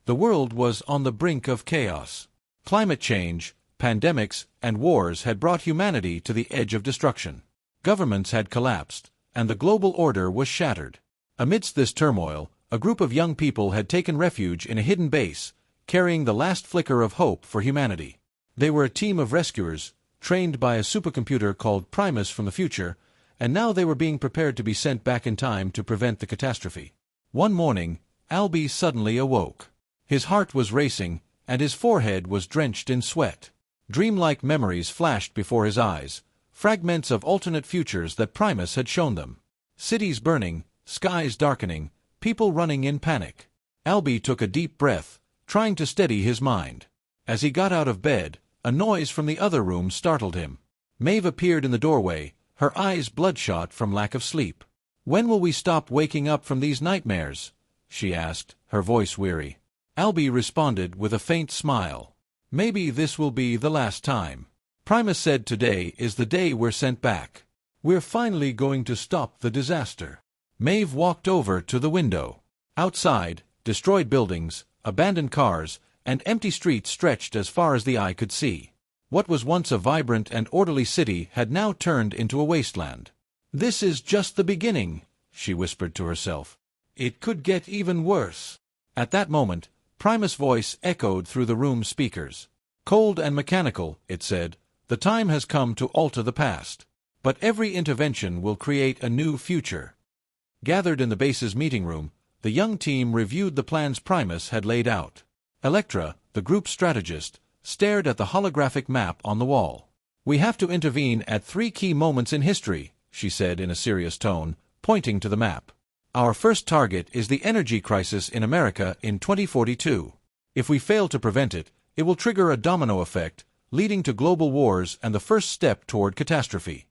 The world was on the brink of chaos. Climate change, pandemics, and wars had brought humanity to the edge of destruction. Governments had collapsed, and the global order was shattered. Amidst this turmoil, a group of young people had taken refuge in a hidden base, carrying the last flicker of hope for humanity. They were a team of rescuers, trained by a supercomputer called Primus from the future, and now they were being prepared to be sent back in time to prevent the catastrophe. One morning, Albie suddenly awoke. His heart was racing, and his forehead was drenched in sweat. Dreamlike memories flashed before his eyes, fragments of alternate futures that Primus had shown them. Cities burning, skies darkening, people running in panic. Albie took a deep breath, trying to steady his mind. As he got out of bed, a noise from the other room startled him. Maeve appeared in the doorway, her eyes bloodshot from lack of sleep. "When will we stop waking up from these nightmares?" she asked, her voice weary. Albie responded with a faint smile. "Maybe this will be the last time. Primus said today is the day we're sent back. We're finally going to stop the disaster." Maeve walked over to the window. Outside, destroyed buildings, abandoned cars, and empty streets stretched as far as the eye could see. What was once a vibrant and orderly city had now turned into a wasteland. "This is just the beginning," she whispered to herself. "It could get even worse." At that moment, Primus' voice echoed through the room's speakers. "Cold and mechanical," it said, "the time has come to alter the past. But every intervention will create a new future." Gathered in the base's meeting room, the young team reviewed the plans Primus had laid out. Electra, the group strategist, stared at the holographic map on the wall. "We have to intervene at 3 key moments in history," she said in a serious tone, pointing to the map. "Our first target is the energy crisis in America in 2042. If we fail to prevent it, it will trigger a domino effect, leading to global wars and the first step toward catastrophe."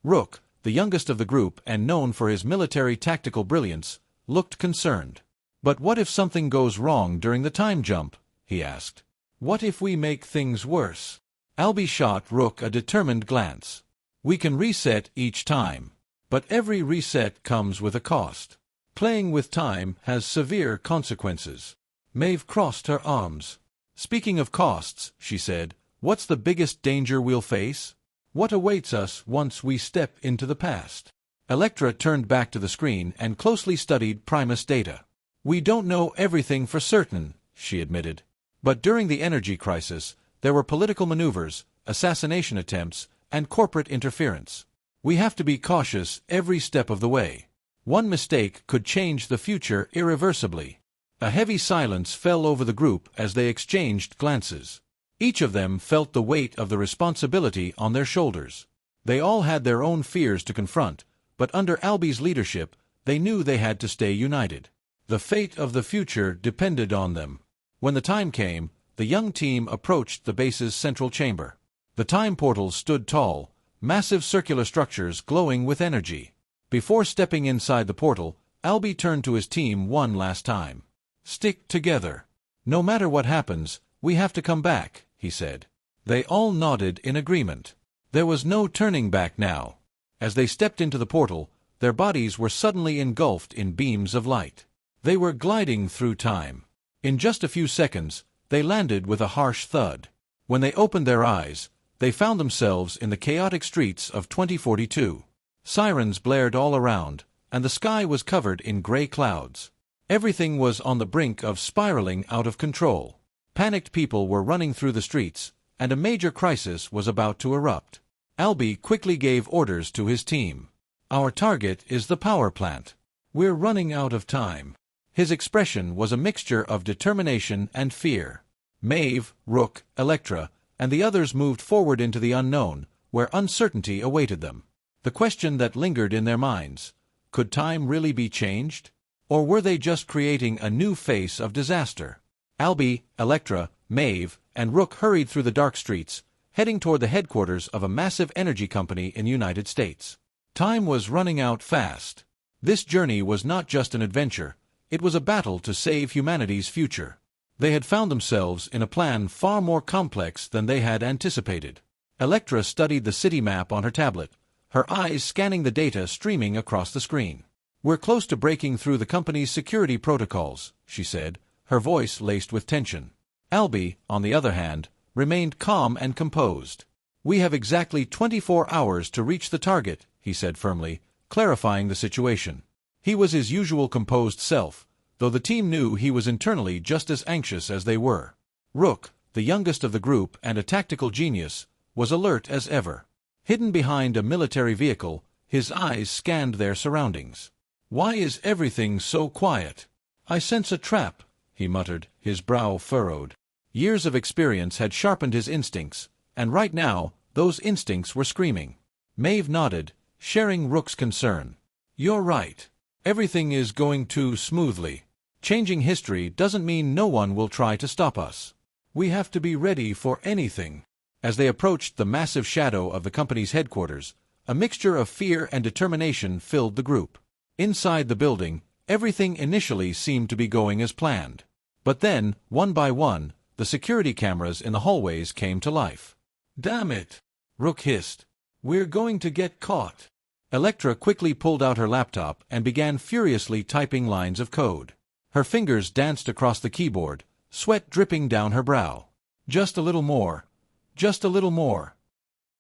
Rook, the youngest of the group and known for his military tactical brilliance, looked concerned. "But what if something goes wrong during the time jump?" he asked. "What if we make things worse?" Albie shot Rook a determined glance. "We can reset each time. But every reset comes with a cost. Playing with time has severe consequences." Maeve crossed her arms. "Speaking of costs," she said, "what's the biggest danger we'll face? What awaits us once we step into the past?" Electra turned back to the screen and closely studied Primus data. "We don't know everything for certain," she admitted. "But during the energy crisis, there were political maneuvers, assassination attempts, and corporate interference. We have to be cautious every step of the way. One mistake could change the future irreversibly." A heavy silence fell over the group as they exchanged glances. Each of them felt the weight of the responsibility on their shoulders. They all had their own fears to confront, but under Albie's leadership, they knew they had to stay united. The fate of the future depended on them. When the time came, the young team approached the base's central chamber. The time portals stood tall, massive circular structures glowing with energy. Before stepping inside the portal, Albie turned to his team one last time. "Stick together. No matter what happens, we have to come back," he said. They all nodded in agreement. There was no turning back now. As they stepped into the portal, their bodies were suddenly engulfed in beams of light. They were gliding through time. In just a few seconds, they landed with a harsh thud. When they opened their eyes, they found themselves in the chaotic streets of 2042. Sirens blared all around, and the sky was covered in gray clouds. Everything was on the brink of spiraling out of control. Panicked people were running through the streets, and a major crisis was about to erupt. Albie quickly gave orders to his team. "Our target is the power plant. We're running out of time." His expression was a mixture of determination and fear. Maeve, Rook, Electra, and the others moved forward into the unknown, where uncertainty awaited them. The question that lingered in their minds: could time really be changed? Or were they just creating a new face of disaster? Albie, Electra, Maeve, and Rook hurried through the dark streets, heading toward the headquarters of a massive energy company in the United States. Time was running out fast. This journey was not just an adventure, it was a battle to save humanity's future. They had found themselves in a plan far more complex than they had anticipated. Electra studied the city map on her tablet, her eyes scanning the data streaming across the screen. "We're close to breaking through the company's security protocols," she said, her voice laced with tension. Albie, on the other hand, remained calm and composed. "We have exactly 24 hours to reach the target," he said firmly, clarifying the situation. He was his usual composed self, though the team knew he was internally just as anxious as they were. Rook, the youngest of the group and a tactical genius, was alert as ever. Hidden behind a military vehicle, his eyes scanned their surroundings. "Why is everything so quiet? I sense a trap," he muttered, his brow furrowed. Years of experience had sharpened his instincts, and right now, those instincts were screaming. Maeve nodded, sharing Rook's concern. "You're right. Everything is going too smoothly. Changing history doesn't mean no one will try to stop us. We have to be ready for anything." As they approached the massive shadow of the company's headquarters, a mixture of fear and determination filled the group. Inside the building, everything initially seemed to be going as planned. But then, one by one, the security cameras in the hallways came to life. "Damn it!" Rook hissed. "We're going to get caught." Elektra quickly pulled out her laptop and began furiously typing lines of code. Her fingers danced across the keyboard, sweat dripping down her brow. "Just a little more. Just a little more,"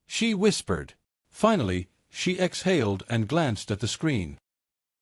she whispered. Finally, she exhaled and glanced at the screen.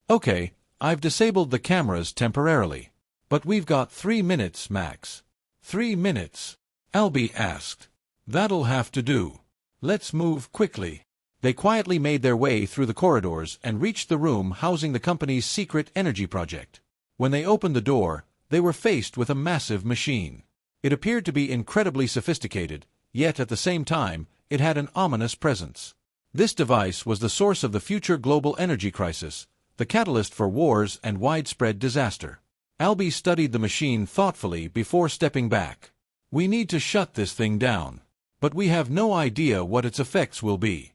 "Okay, I've disabled the cameras temporarily. But we've got 3 minutes max." 3 minutes? Albie asked. "That'll have to do. Let's move quickly." They quietly made their way through the corridors and reached the room housing the company's secret energy project. When they opened the door, they were faced with a massive machine. It appeared to be incredibly sophisticated, yet at the same time, it had an ominous presence. This device was the source of the future global energy crisis, the catalyst for wars and widespread disaster. Albie studied the machine thoughtfully before stepping back. "We need to shut this thing down. But we have no idea what its effects will be."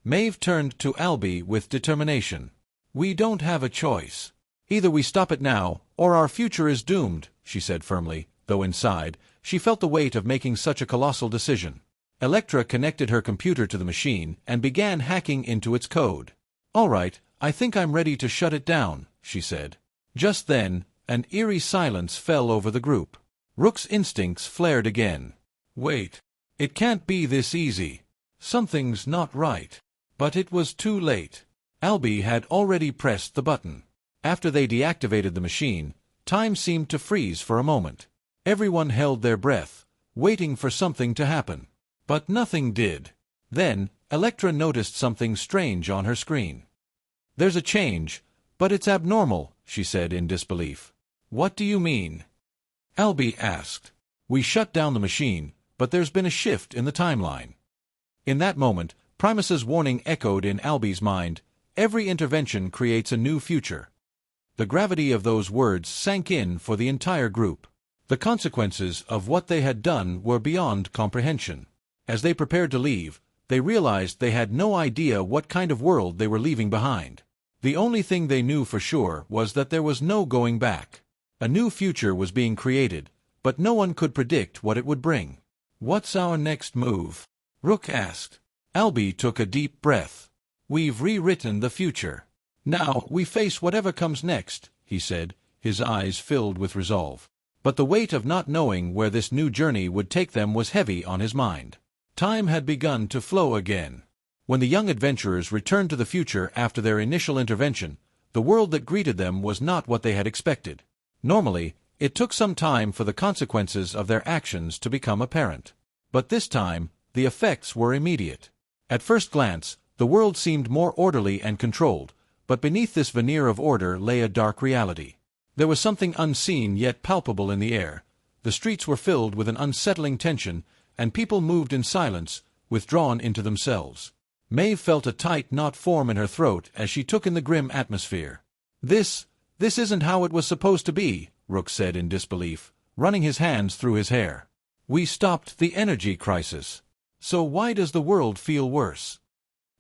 Maeve turned to Albie with determination. "We don't have a choice. Either we stop it now, or our future is doomed," she said firmly, though inside, she felt the weight of making such a colossal decision. Elektra connected her computer to the machine and began hacking into its code. "All right, I think I'm ready to shut it down," she said. Just then, an eerie silence fell over the group. Rook's instincts flared again. "Wait. It can't be this easy. Something's not right." But it was too late. Albie had already pressed the button. After they deactivated the machine, time seemed to freeze for a moment. Everyone held their breath, waiting for something to happen. But nothing did. Then, Elektra noticed something strange on her screen. "There's a change, but it's abnormal," she said in disbelief. "What do you mean?" Albie asked. "We shut down the machine, but there's been a shift in the timeline." In that moment, Primus's warning echoed in Albie's mind. Every intervention creates a new future. The gravity of those words sank in for the entire group. The consequences of what they had done were beyond comprehension. As they prepared to leave, they realized they had no idea what kind of world they were leaving behind. The only thing they knew for sure was that there was no going back. A new future was being created, but no one could predict what it would bring. "What's our next move?" Rook asked. Albie took a deep breath. "We've rewritten the future. Now we face whatever comes next," he said, his eyes filled with resolve. But the weight of not knowing where this new journey would take them was heavy on his mind. Time had begun to flow again. When the young adventurers returned to the future after their initial intervention, the world that greeted them was not what they had expected. Normally, it took some time for the consequences of their actions to become apparent. But this time, the effects were immediate. At first glance, the world seemed more orderly and controlled, but beneath this veneer of order lay a dark reality. There was something unseen yet palpable in the air. The streets were filled with an unsettling tension, and people moved in silence, withdrawn into themselves. Maeve felt a tight knot form in her throat as she took in the grim atmosphere. This isn't how it was supposed to be," Rook said in disbelief, running his hands through his hair. "We stopped the energy crisis. So why does the world feel worse?"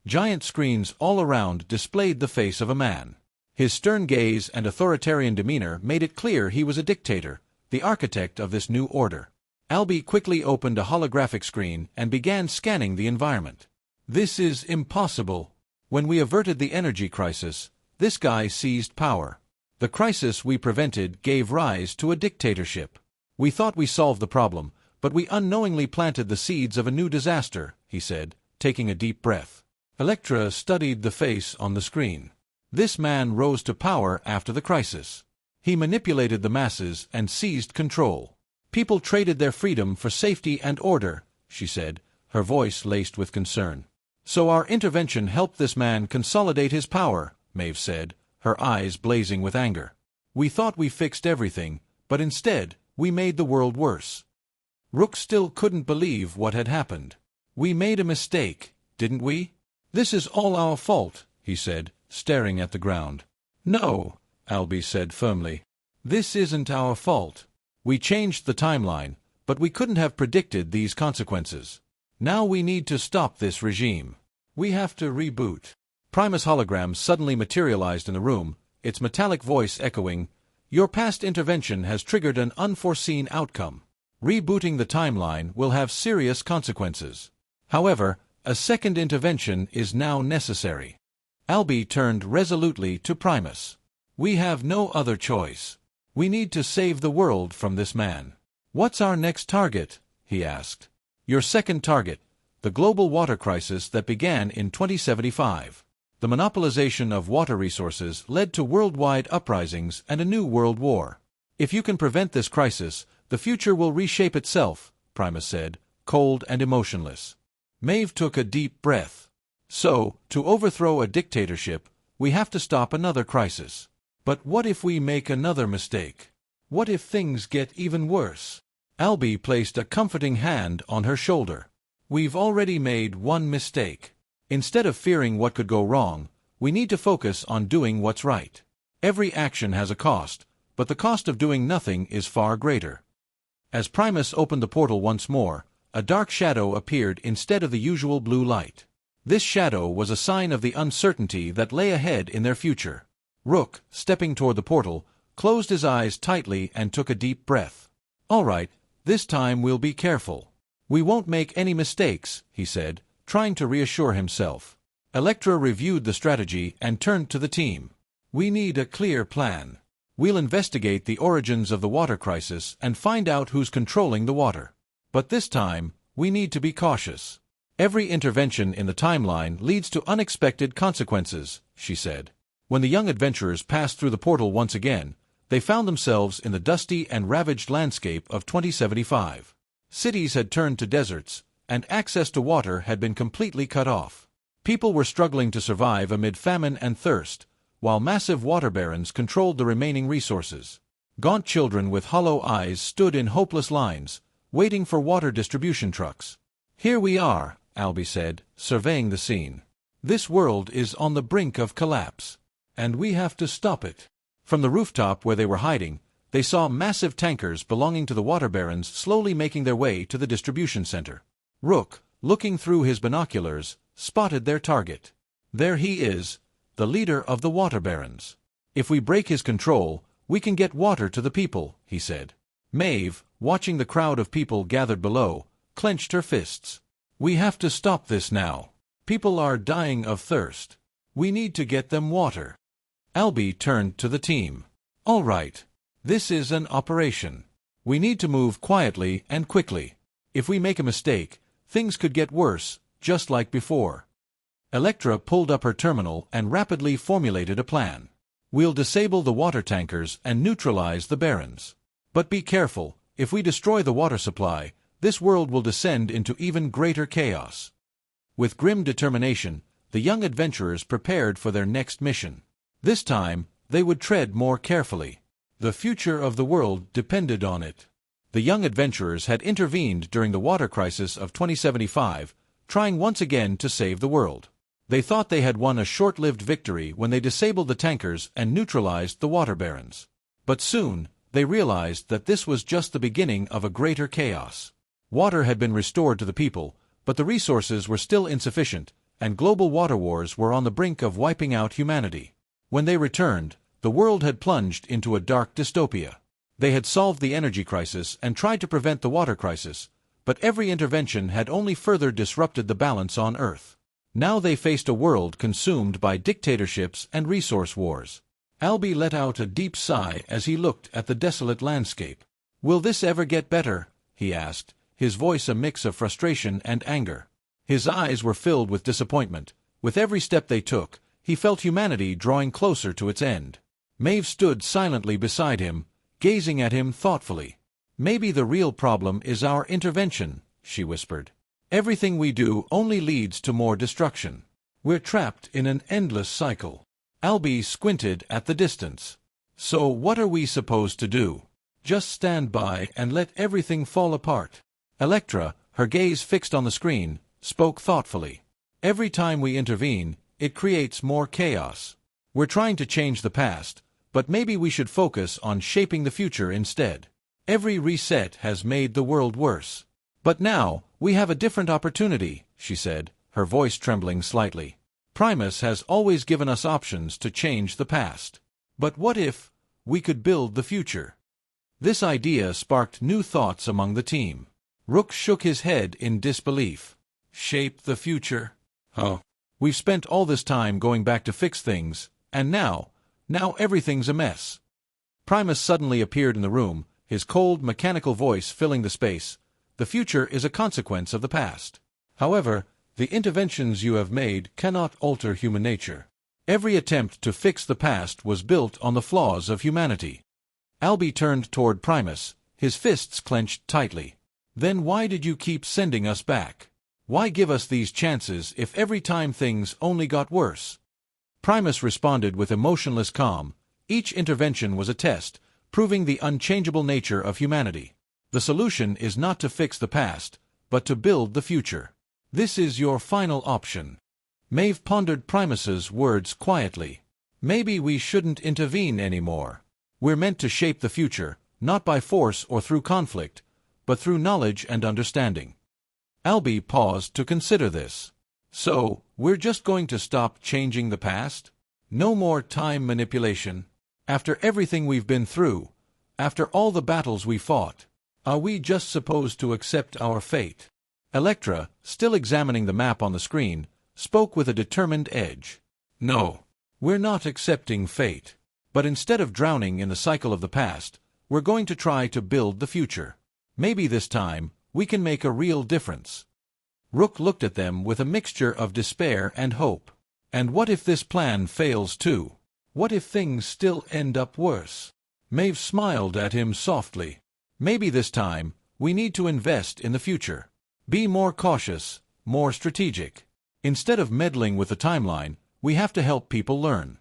Giant screens all around displayed the face of a man. His stern gaze and authoritarian demeanor made it clear he was a dictator, the architect of this new order. Albie quickly opened a holographic screen and began scanning the environment. "This is impossible. When we averted the energy crisis, this guy seized power." The crisis we prevented gave rise to a dictatorship. We thought we solved the problem, but we unknowingly planted the seeds of a new disaster, he said, taking a deep breath. Electra studied the face on the screen. This man rose to power after the crisis. He manipulated the masses and seized control. People traded their freedom for safety and order, she said, her voice laced with concern. So our intervention helped this man consolidate his power, Maeve said, her eyes blazing with anger. We thought we fixed everything, but instead, we made the world worse. Rook still couldn't believe what had happened. We made a mistake, didn't we? This is all our fault, he said, staring at the ground. No, Albie said firmly. This isn't our fault. We changed the timeline, but we couldn't have predicted these consequences. Now we need to stop this regime. We have to reboot. Primus hologram suddenly materialized in the room, its metallic voice echoing, "Your past intervention has triggered an unforeseen outcome. Rebooting the timeline will have serious consequences. However, a second intervention is now necessary." Albie turned resolutely to Primus. "We have no other choice. We need to save the world from this man." "What's our next target?" he asked. "Your second target, the global water crisis that began in 2075. The monopolization of water resources led to worldwide uprisings and a new world war. If you can prevent this crisis, the future will reshape itself," Primus said, cold and emotionless. Maeve took a deep breath. "So, to overthrow a dictatorship, we have to stop another crisis. But what if we make another mistake? What if things get even worse?" Albie placed a comforting hand on her shoulder. "We've already made one mistake. Instead of fearing what could go wrong, we need to focus on doing what's right. Every action has a cost, but the cost of doing nothing is far greater." As Primus opened the portal once more, a dark shadow appeared instead of the usual blue light. This shadow was a sign of the uncertainty that lay ahead in their future. Rook, stepping toward the portal, closed his eyes tightly and took a deep breath. "All right, this time we'll be careful. We won't make any mistakes," he said, trying to reassure himself. Electra reviewed the strategy and turned to the team. "We need a clear plan. We'll investigate the origins of the water crisis and find out who's controlling the water. But this time, we need to be cautious. Every intervention in the timeline leads to unexpected consequences," she said. When the young adventurers passed through the portal once again, they found themselves in the dusty and ravaged landscape of 2075. Cities had turned to deserts, and access to water had been completely cut off. People were struggling to survive amid famine and thirst, while massive water barons controlled the remaining resources. Gaunt children with hollow eyes stood in hopeless lines, waiting for water distribution trucks. "Here we are," Albie said, surveying the scene. "This world is on the brink of collapse, and we have to stop it." From the rooftop where they were hiding, they saw massive tankers belonging to the water barons slowly making their way to the distribution center. Rook, looking through his binoculars, spotted their target. "There he is, the leader of the water barons. If we break his control, we can get water to the people," he said. Maeve, watching the crowd of people gathered below, clenched her fists. "We have to stop this now. People are dying of thirst. We need to get them water." Albie turned to the team. "All right. This is an operation. We need to move quietly and quickly. If we make a mistake, things could get worse, just like before." Electra pulled up her terminal and rapidly formulated a plan. "We'll disable the water tankers and neutralize the barons. But be careful, if we destroy the water supply, this world will descend into even greater chaos." With grim determination, the young adventurers prepared for their next mission. This time, they would tread more carefully. The future of the world depended on it. The young adventurers had intervened during the water crisis of 2075, trying once again to save the world. They thought they had won a short-lived victory when they disabled the tankers and neutralized the water barons. But soon, they realized that this was just the beginning of a greater chaos. Water had been restored to the people, but the resources were still insufficient, and global water wars were on the brink of wiping out humanity. When they returned, the world had plunged into a dark dystopia. They had solved the energy crisis and tried to prevent the water crisis, but every intervention had only further disrupted the balance on Earth. Now they faced a world consumed by dictatorships and resource wars. Albie let out a deep sigh as he looked at the desolate landscape. "Will this ever get better?" he asked, his voice a mix of frustration and anger. His eyes were filled with disappointment. With every step they took, he felt humanity drawing closer to its end. Maeve stood silently beside him, gazing at him thoughtfully. "Maybe the real problem is our intervention," she whispered. "Everything we do only leads to more destruction. We're trapped in an endless cycle." Albie squinted at the distance. "So what are we supposed to do? Just stand by and let everything fall apart?" Electra, her gaze fixed on the screen, spoke thoughtfully. "Every time we intervene, it creates more chaos. We're trying to change the past, but maybe we should focus on shaping the future instead. Every reset has made the world worse. But now, we have a different opportunity," she said, her voice trembling slightly. "Primus has always given us options to change the past. But what if we could build the future?" This idea sparked new thoughts among the team. Rook shook his head in disbelief. "Shape the future? Oh. We've spent all this time going back to fix things, and now everything's a mess." Primus suddenly appeared in the room, his cold, mechanical voice filling the space. "The future is a consequence of the past. However, the interventions you have made cannot alter human nature. Every attempt to fix the past was built on the flaws of humanity." Albie turned toward Primus, his fists clenched tightly. "Then why did you keep sending us back? Why give us these chances if every time things only got worse?" Primus responded with emotionless calm. "Each intervention was a test, proving the unchangeable nature of humanity. The solution is not to fix the past, but to build the future. This is your final option." Maeve pondered Primus's words quietly. "Maybe we shouldn't intervene anymore. We're meant to shape the future, not by force or through conflict, but through knowledge and understanding." Albie paused to consider this. "So, we're just going to stop changing the past? No more time manipulation? After everything we've been through, after all the battles we fought, are we just supposed to accept our fate?" Electra, still examining the map on the screen, spoke with a determined edge. "No, we're not accepting fate. But instead of drowning in the cycle of the past, we're going to try to build the future. Maybe this time, we can make a real difference." Rook looked at them with a mixture of despair and hope. "And what if this plan fails too? What if things still end up worse?" Maeve smiled at him softly. "Maybe this time, we need to invest in the future. Be more cautious, more strategic. Instead of meddling with the timeline, we have to help people learn."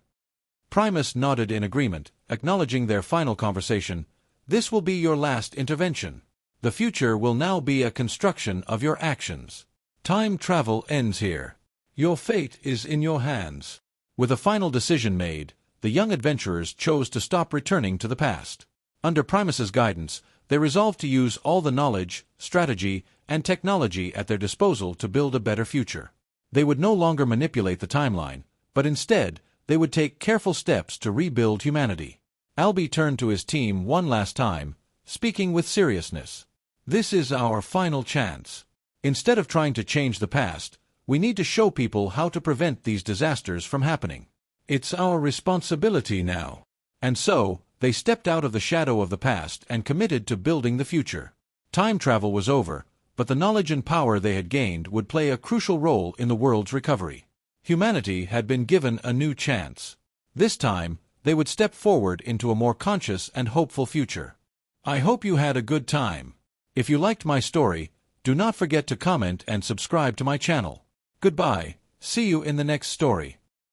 Primus nodded in agreement, acknowledging their final conversation. "This will be your last intervention. The future will now be a construction of your actions. Time travel ends here. Your fate is in your hands." With a final decision made, the young adventurers chose to stop returning to the past. Under Primus's guidance, they resolved to use all the knowledge, strategy, and technology at their disposal to build a better future. They would no longer manipulate the timeline, but instead, they would take careful steps to rebuild humanity. Albie turned to his team one last time, speaking with seriousness. "This is our final chance. Instead of trying to change the past, we need to show people how to prevent these disasters from happening. It's our responsibility now." And so, they stepped out of the shadow of the past and committed to building the future. Time travel was over, but the knowledge and power they had gained would play a crucial role in the world's recovery. Humanity had been given a new chance. This time, they would step forward into a more conscious and hopeful future. I hope you had a good time. If you liked my story, do not forget to comment and subscribe to my channel. Goodbye, see you in the next story.